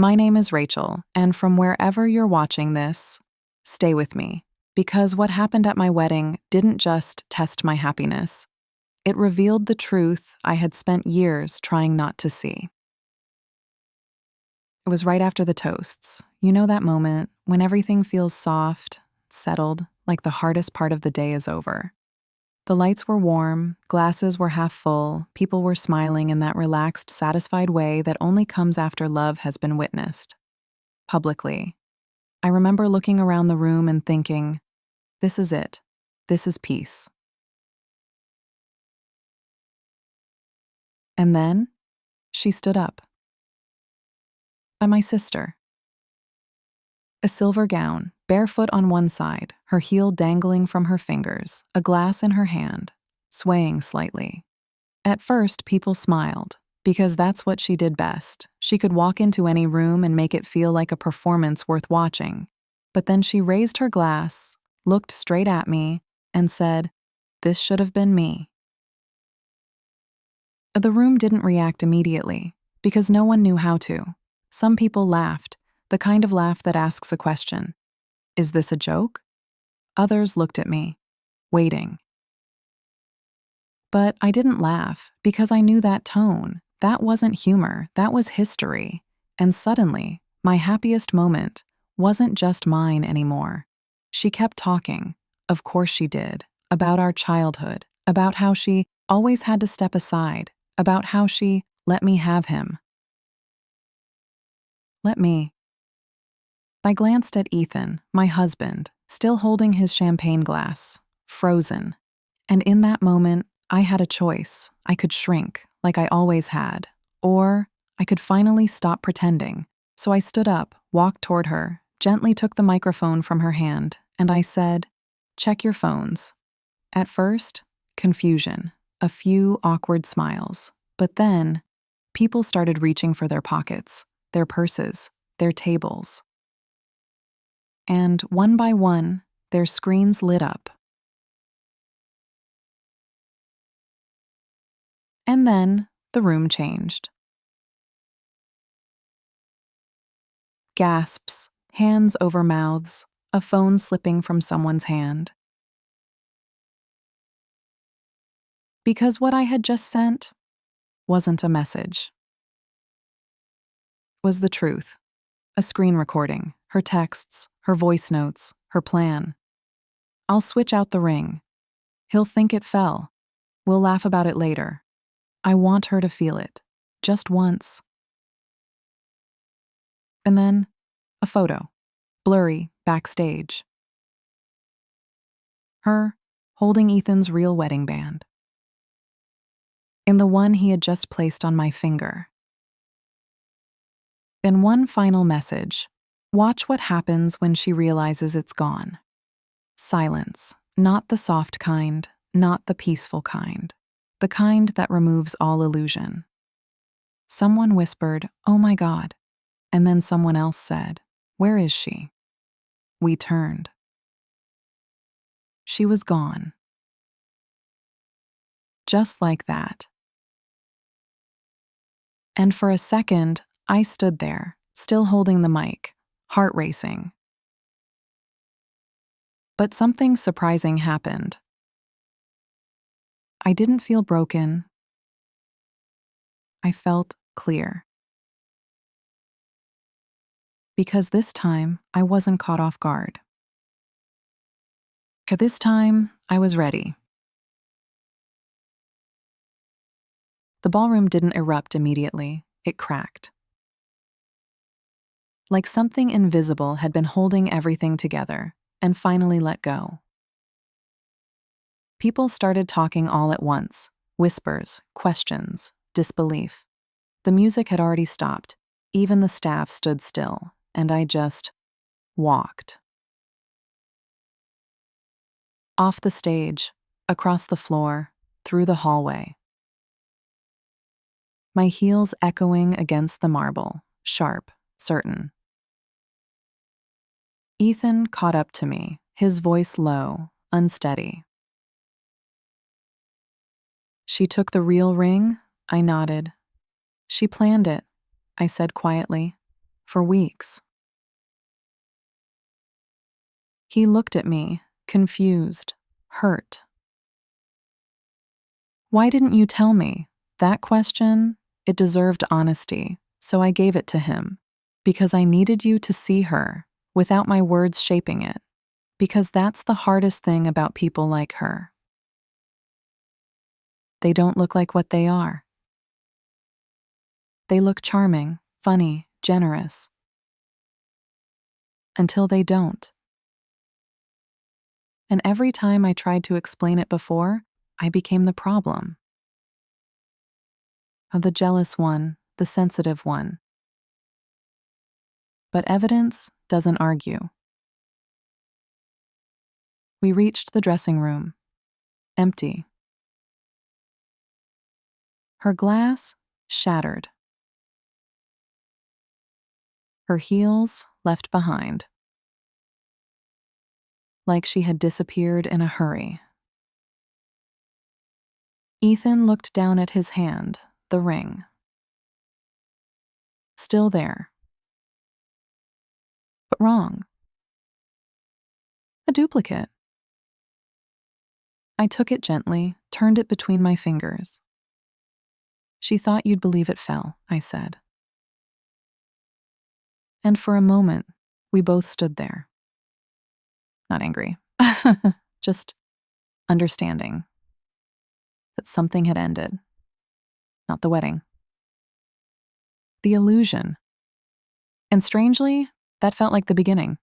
My name is Rachel, and from wherever you're watching this, stay with me. Because what happened at my wedding didn't just test my happiness, it revealed the truth I had spent years trying not to see. It was right after the toasts. You know that moment when everything feels soft, settled, like the hardest part of the day is over. The lights were warm, glasses were half full, people were smiling in that relaxed, satisfied way that only comes after love has been witnessed. Publicly. I remember looking around the room and thinking, this is it. This is peace. And then, she stood up. My sister. A silver gown, barefoot on one side, her heel dangling from her fingers, a glass in her hand, swaying slightly. At first, people smiled, because that's what she did best. She could walk into any room and make it feel like a performance worth watching. But then she raised her glass, looked straight at me, and said, "This should have been me." The room didn't react immediately, because no one knew how to. Some people laughed, the kind of laugh that asks a question. Is this a joke? Others looked at me, waiting. But I didn't laugh, because I knew that tone. That wasn't humor, that was history. And suddenly, my happiest moment wasn't just mine anymore. She kept talking, of course she did, about our childhood, about how she always had to step aside, about how she let me have him. Let me. I glanced at Ethan, my husband, still holding his champagne glass, frozen. And in that moment, I had a choice. I could shrink, like I always had, or I could finally stop pretending. So I stood up, walked toward her, gently took the microphone from her hand, and I said, "Check your phones." At first, confusion, a few awkward smiles. But then, people started reaching for their pockets, their purses, their tables. And one by one, their screens lit up. And then, the room changed. Gasps, hands over mouths, a phone slipping from someone's hand. Because what I had just sent wasn't a message. It was the truth. A screen recording, her texts, her voice notes, her plan. I'll switch out the ring. He'll think it fell. We'll laugh about it later. I want her to feel it. Just once. And then, a photo. Blurry, backstage. Her, holding Ethan's real wedding band. In the one he had just placed on my finger. In one final message, watch what happens when she realizes it's gone. Silence, not the soft kind, not the peaceful kind, the kind that removes all illusion. Someone whispered, "Oh my God," and then someone else said, "Where is she?" We turned. She was gone. Just like that. And for a second, I stood there, still holding the mic, heart racing. But something surprising happened. I didn't feel broken. I felt clear. Because this time, I wasn't caught off guard. This time, I was ready. The ballroom didn't erupt immediately. It cracked. Like something invisible had been holding everything together and finally let go. People started talking all at once, whispers, questions, disbelief. The music had already stopped. Even the staff stood still, and I just walked. Off the stage, across the floor, through the hallway. My heels echoing against the marble, sharp, certain. Ethan caught up to me, his voice low, unsteady. "She took the real ring?" I nodded. "She planned it," I said quietly. for weeks. He looked at me, confused, hurt. Why didn't you tell me? That question, it deserved honesty, so I gave it to him. Because I needed you to see her, without my words shaping it. Because that's the hardest thing about people like her. They don't look like what they are. They look charming, funny, generous. Until they don't. And every time I tried to explain it before, I became the problem. The jealous one, the sensitive one. But evidence doesn't argue. We reached the dressing room. Empty. Her glass shattered. Her heels left behind. Like she had disappeared in a hurry. Ethan looked down at his hand, the ring. Still there. But wrong. A duplicate. I took it gently, turned it between my fingers. She thought you'd believe it fell, I said. And for a moment, we both stood there. Not angry, just understanding that something had ended. Not the wedding. The illusion. And strangely, that felt like the beginning.